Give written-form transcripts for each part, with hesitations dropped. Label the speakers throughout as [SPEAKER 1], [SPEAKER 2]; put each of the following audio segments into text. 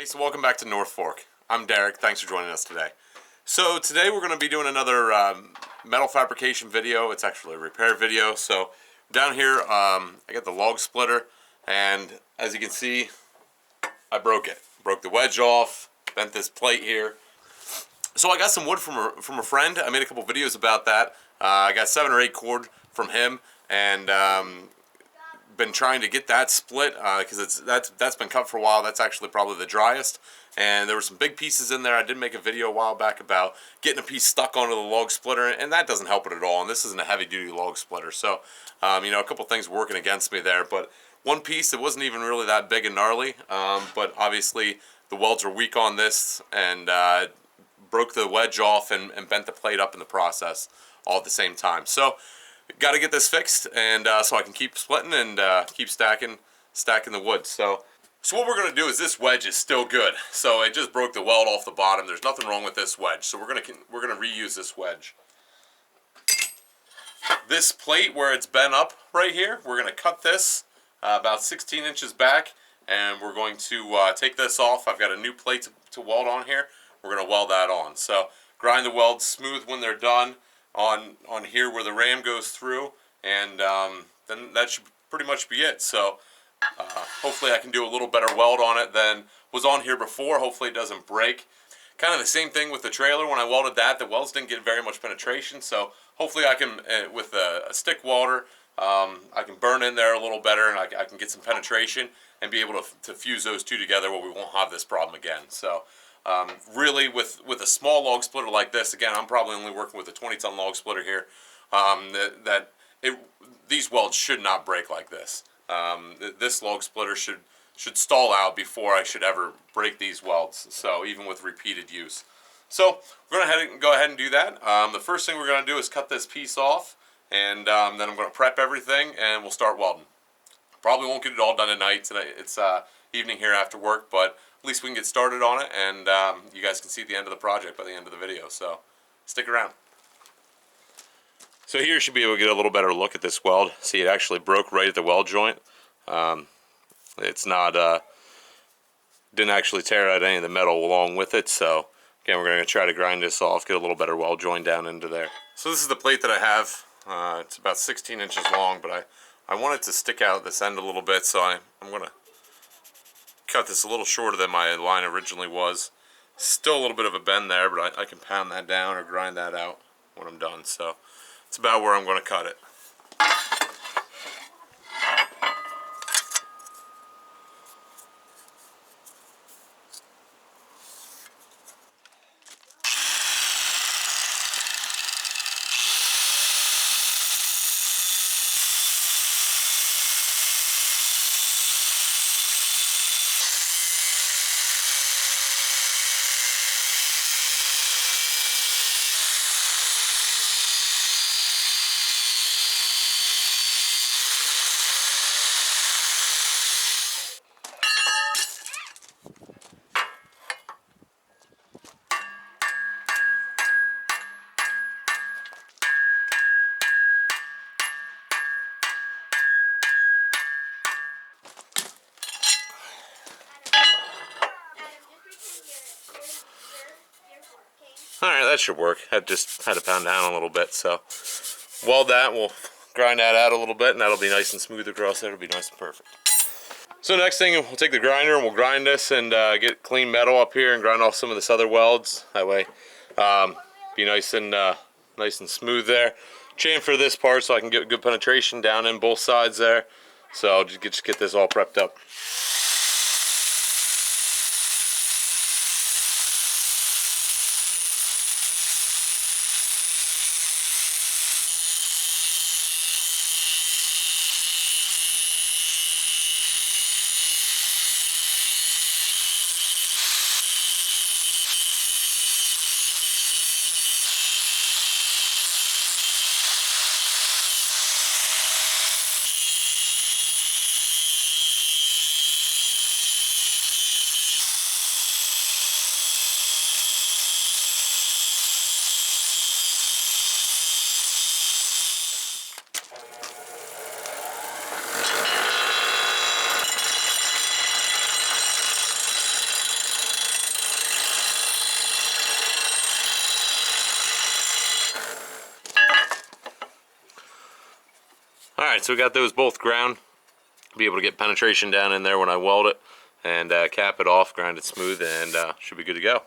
[SPEAKER 1] Hey, so welcome back to North Fork. I'm Derek. Thanks for joining us today. So today we're going to be doing another metal fabrication video. It's actually a repair video. So down here, I got the log splitter, and as you can see, I broke it. Broke the wedge off, bent this plate here. So I got some wood from a friend. I made a couple videos about that. I got 7 or 8 cord from him, and been trying to get that split because that's been cut for a while. That's actually probably the driest, and there were some big pieces in there. I did make a video a while back about getting a piece stuck onto the log splitter, and that doesn't help it at all. And this isn't a heavy-duty log splitter, so a couple things working against me there. But one piece, it wasn't even really that big and gnarly, but obviously the welds are weak on this, and broke the wedge off and bent the plate up in the process all at the same time. So got to get this fixed, and so I can keep splitting and keep stacking the wood. So what we're gonna do is, this wedge is still good. So it just broke the weld off the bottom. There's nothing wrong with this wedge. So we're gonna reuse this wedge. This plate where it's bent up right here, we're gonna cut this about 16 inches back, and we're going to take this off. I've that a new plate to weld on here. We're gonna weld that on. So grind the welds smooth when they're done on here where the ram goes through, and then that should pretty much be it. So hopefully I can do a little better weld on it than was on here before. Hopefully it doesn't break. Kind of the same thing with the trailer. When I welded that, the welds didn't get very much penetration, so hopefully I can, with a stick welder, I can burn in there a little better, and I can get some penetration and be able to fuse those two together where we won't have this problem again. So really, with a small log splitter like this, again, I'm probably only working with a 20-ton log splitter here, these welds should not break like this. This log splitter should stall out before I should ever break these welds, so even with repeated use. So we're going to go ahead and do that. The first thing we're going to do is cut this piece off, and then I'm going to prep everything, and we'll start welding. Probably won't get it all done tonight. Today it's evening here after work, but at least we can get started on it, and you guys can see the end of the project by the end of the video, so stick around. So here you should be able to get a little better look at this weld. See, it actually broke right at the weld joint. It's not, didn't actually tear out any of the metal along with it, so again, we're going to try to grind this off, get a little better weld joint down into there. So this is the plate that I have. It's about 16 inches long, but I want it to stick out this end a little bit, so I'm going to cut this a little shorter than my line originally was. Still a little bit of a bend there, but I can pound that down or grind that out when I'm done. So it's about where I'm going to cut it. Alright, that should work. I just had to pound down a little bit, so weld that, we'll grind that out a little bit, and that'll be nice and smooth across there. It'll be nice and perfect. So next thing, we'll take the grinder and we'll grind this and get clean metal up here and grind off some of this other welds. That way, be nice and smooth there. Chamfer this part so I can get good penetration down in both sides there. So just get this all prepped up. Alright, so we got those both ground. Be able to get penetration down in there when I weld it, and cap it off, grind it smooth, and should be good to go.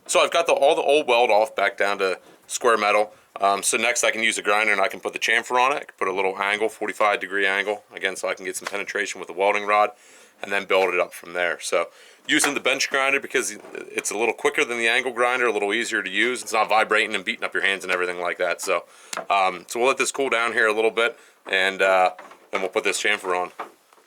[SPEAKER 1] So I've got all the old weld off back down to square metal. So next I can use a grinder and I can put the chamfer on it. I can put a little angle, 45-degree angle, again, so I can get some penetration with the welding rod, and then build it up from there. So using the bench grinder because it's a little quicker than the angle grinder, a little easier to use. It's not vibrating and beating up your hands and everything like that. So, so we'll let this cool down here a little bit, and then we'll put this chamfer on.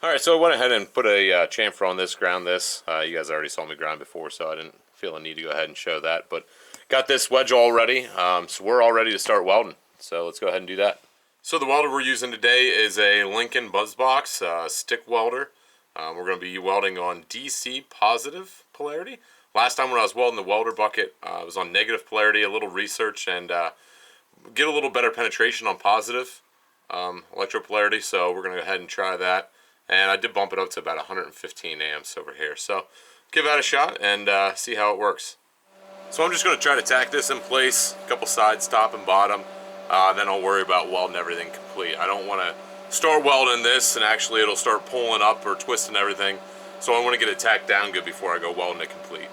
[SPEAKER 1] All right, so I went ahead and put a chamfer on this, ground this. You guys already saw me grind before, so I didn't feel a need to go ahead and show that. But got this wedge all ready, so we're all ready to start welding. So let's go ahead and do that. So the welder we're using today is a Lincoln Buzzbox stick welder. We're going to be welding on DC positive polarity. Last time when I was welding the welder bucket, it was on negative polarity. A little research and get a little better penetration on positive electropolarity. So we're going to go ahead and try that. And I did bump it up to about 115 amps over here. So give that a shot and see how it works. So I'm just going to try to tack this in place, a couple sides, top and bottom. Then I'll worry about welding everything complete. I don't want to start welding this and actually it'll start pulling up or twisting everything. So I want to get it tacked down good before I go welding it complete.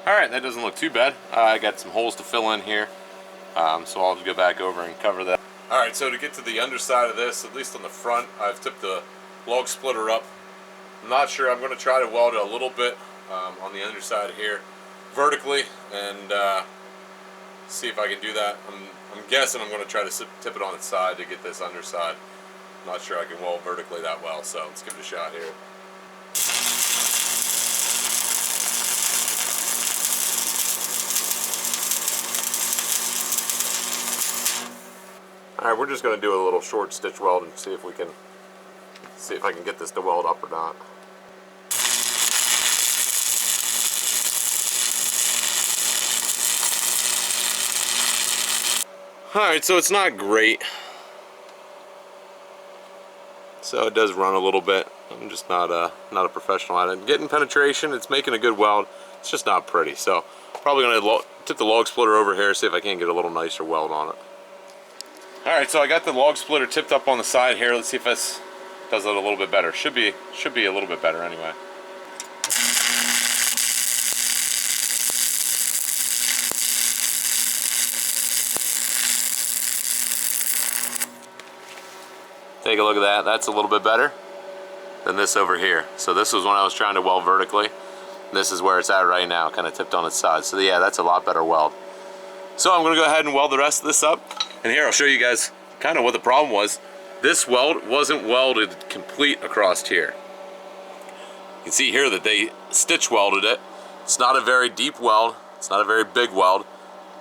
[SPEAKER 1] Alright, that doesn't look too bad. I got some holes to fill in here, so I'll just go back over and cover that. Alright, so to get to the underside of this, at least on the front, I've tipped the log splitter up. I'm not sure, I'm going to try to weld it a little bit on the underside here, vertically, and see if I can do that. I'm guessing I'm going to try to tip it on its side to get this underside. I'm not sure I can weld vertically that well, so let's give it a shot here. Alright, we're just going to do a little short stitch weld and see if I can get this to weld up or not. Alright, so it's not great. So it does run a little bit. I'm just not a professional at it. Getting penetration, it's making a good weld. It's just not pretty. So probably going to tip the log splitter over here, see if I can get a little nicer weld on it. Alright, so I got the log splitter tipped up on the side here. Let's see if this does it a little bit better. Should be a little bit better anyway. Take a look at that. That's a little bit better than this over here. So this was when I was trying to weld vertically. This is where it's at right now, kind of tipped on its side. So yeah, that's a lot better weld. So I'm gonna go ahead and weld the rest of this up. And here I'll show you guys kind of what the problem was. This weld wasn't welded complete across here. You can see here that they stitch welded it. It's not a very deep weld. It's not a very big weld.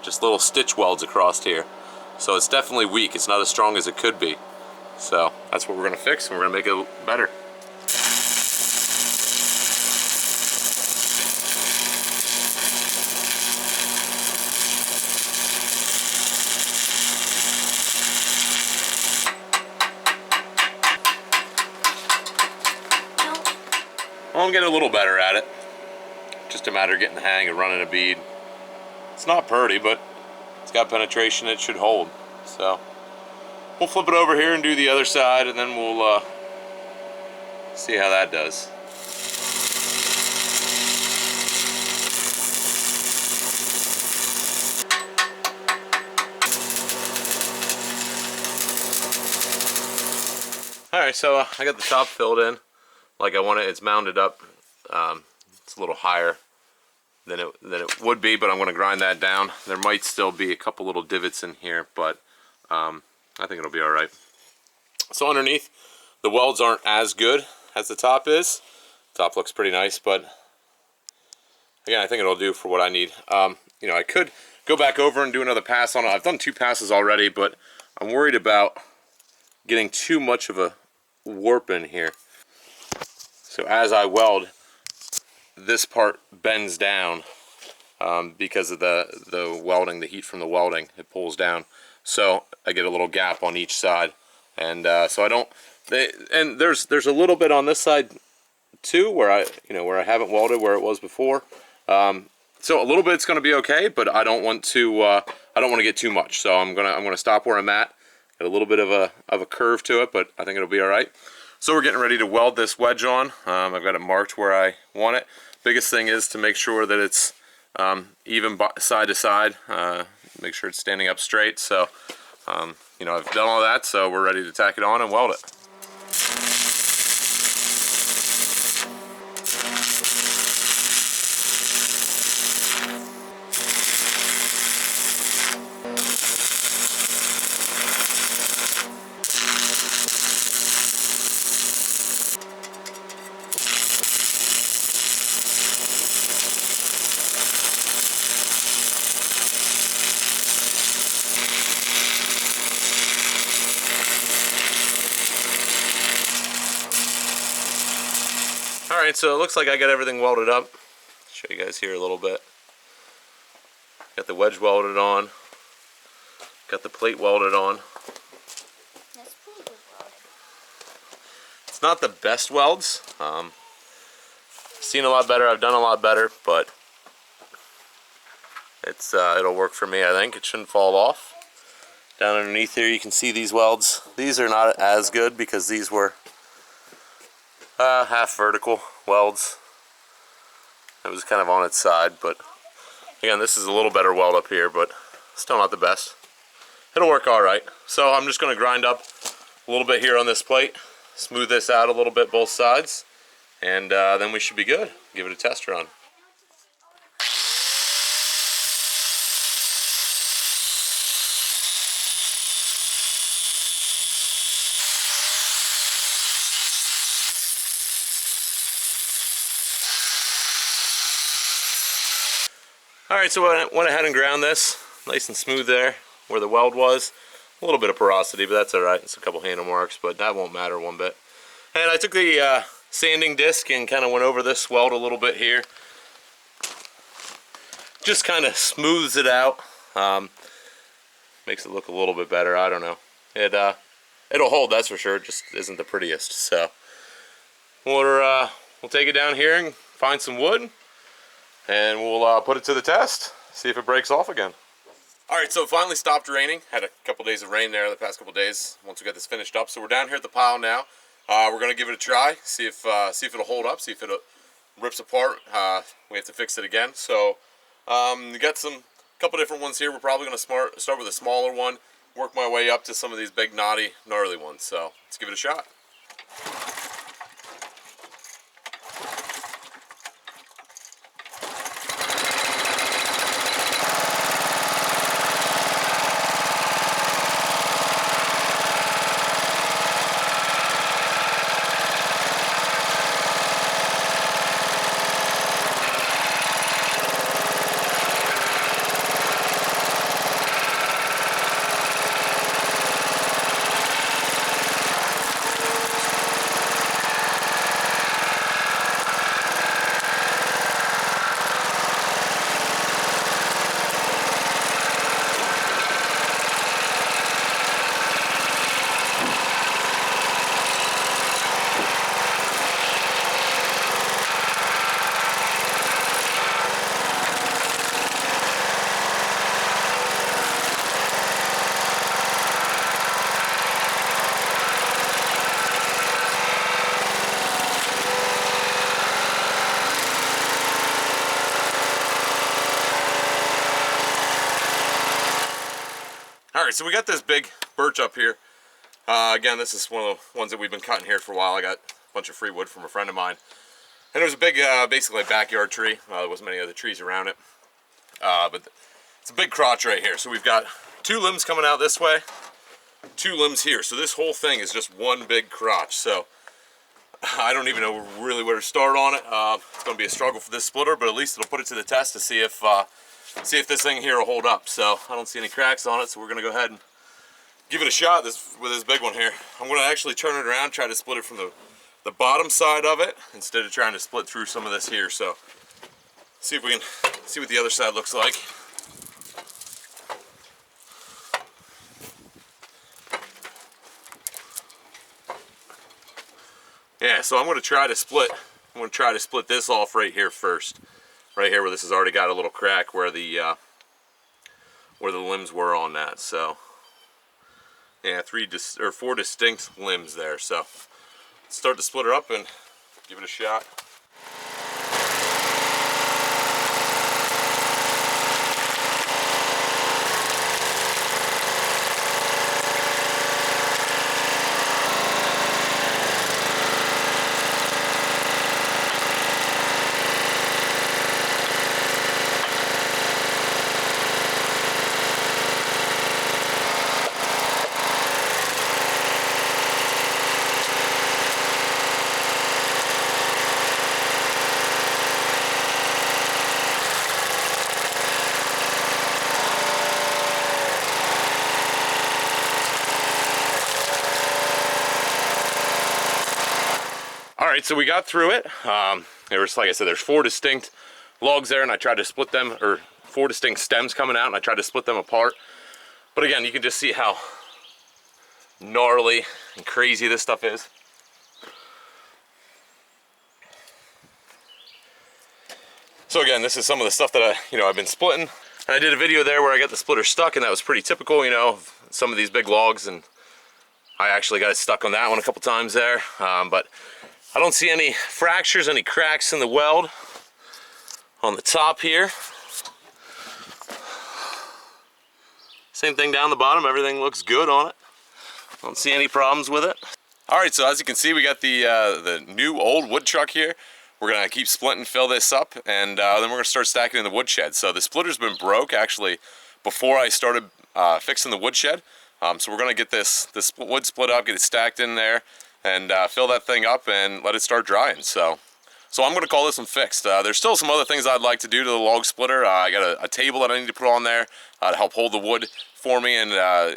[SPEAKER 1] Just little stitch welds across here. So it's definitely weak. It's not as strong as it could be. So that's what we're gonna fix, and we're gonna make it better. Well, I'm getting a little better at it. Just a matter of getting the hang of running a bead. It's not pretty, but it's got penetration. It should hold. So we'll flip it over here and do the other side, and then we'll see how that does. Alright, so I got the top filled in like I want it. It's mounted up. It's a little higher than it would be, but I'm going to grind that down. There might still be a couple little divots in here, but I think it'll be alright. So underneath, the welds aren't as good as the top is. The top looks pretty nice, but again, I think it'll do for what I need. You know, I could go back over and do another pass on it. I've done 2 passes already, but I'm worried about getting too much of a warp in here. So as I weld, this part bends down because of the welding, the heat from the welding, it pulls down. So I get a little gap on each side, and so I don't. And there's a little bit on this side too, where I haven't welded where it was before. So a little bit's going to be okay, but I don't want to get too much. So I'm gonna stop where I'm at. Got a little bit of a curve to it, but I think it'll be all right. So we're getting ready to weld this wedge on. I've got it marked where I want it. Biggest thing is to make sure that it's even side to side. Make sure it's standing up straight. So, you know, I've done all that, so we're ready to tack it on and weld it. Alright, so it looks like I got everything welded up. Show you guys here a little bit. Got the wedge welded on. Got the plate welded on.
[SPEAKER 2] That's pretty good welded.
[SPEAKER 1] It's not the best welds. Seen a lot better, I've done a lot better, but it's it'll work for me, I think. It shouldn't fall off. Down underneath here you can see these welds. These are not as good because these were half vertical welds. It was kind of on its side, but again, this is a little better weld up here, but still not the best. It'll work all right. So I'm just going to grind up a little bit here on this plate, smooth this out a little bit both sides, and then we should be good. Give it a test run. Alright, so I went ahead and ground this nice and smooth there where the weld was. A little bit of porosity, but that's alright. It's a couple handle marks, but that won't matter one bit. And I took the sanding disc and kind of went over this weld a little bit here. Just kind of smooths it out. Makes it look a little bit better. I don't know. It'll hold, that's for sure. It just isn't the prettiest. So we'll take it down here and find some wood, and we'll put it to the test, see if it breaks off again. Alright, so it finally stopped raining. Had a couple days of rain there the past couple days once we got this finished up. So we're down here at the pile now. We're going to give it a try, see if it'll hold up, see if it rips apart. We have to fix it again. So we got a couple different ones here. We're probably going to start with a smaller one, work my way up to some of these big, knotty, gnarly ones. So let's give it a shot. Alright, so we got this big birch up here. Again, this is one of the ones that we've been cutting here for a while. I got a bunch of free wood from a friend of mine. And it was a big, basically a backyard tree. There wasn't many other trees around it. But it's a big crotch right here. So we've got 2 limbs coming out this way, 2 limbs here. So this whole thing is just one big crotch. So I don't even know really where to start on it. It's going to be a struggle for this splitter, but at least it'll put it to the test to see if this thing here will hold up. So I don't see any cracks on it, so we're going to go ahead and give it a shot with this big one here. I'm going to actually turn it around, try to split it from the bottom side of it instead of trying to split through some of this here. So see if we can see what the other side looks like. Yeah, so I'm going to try to split this off right here first. Right here where this has already got a little crack where the limbs were on that. So yeah, 4 distinct limbs there. So let's start the splitter up and give it a shot. Alright, so we got through it. There was, like I said, there's 4 distinct logs there, and I tried to split them, or 4 distinct stems coming out, and I tried to split them apart. But again, you can just see how gnarly and crazy this stuff is. So again, this is some of the stuff that I've been splitting. And I did a video there where I got the splitter stuck, and that was pretty typical, of some of these big logs, and I actually got it stuck on that one a couple times there. But I don't see any fractures, any cracks in the weld on the top here. Same thing down the bottom, everything looks good on it. Don't see any problems with it. Alright, so as you can see, we got the new old wood truck here. We're gonna keep splitting, fill this up, and then we're gonna start stacking in the woodshed. So the splitter's been broke actually before I started fixing the woodshed. So we're gonna get this wood split up, get it stacked in there, and fill that thing up and let it start drying. So I'm gonna call this one fixed. There's still some other things I'd like to do to the log splitter. I got a table that I need to put on there to help hold the wood for me, and I'd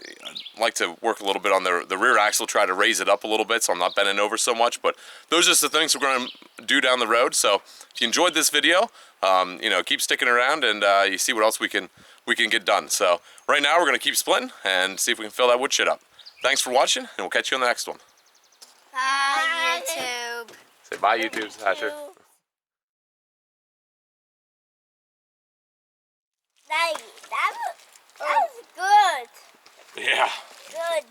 [SPEAKER 1] like to work a little bit on the rear axle, try to raise it up a little bit so I'm not bending over so much. But those are just the things we're gonna do down the road. So if you enjoyed this video, keep sticking around, and you see what else we can get done. So right now we're gonna keep splitting and see if we can fill that wood shit up. Thanks for watching, and we'll catch you on the next one.
[SPEAKER 2] Bye, YouTube.
[SPEAKER 1] Say bye, YouTube, Sasha.
[SPEAKER 2] That was good.
[SPEAKER 1] Yeah.
[SPEAKER 2] Good.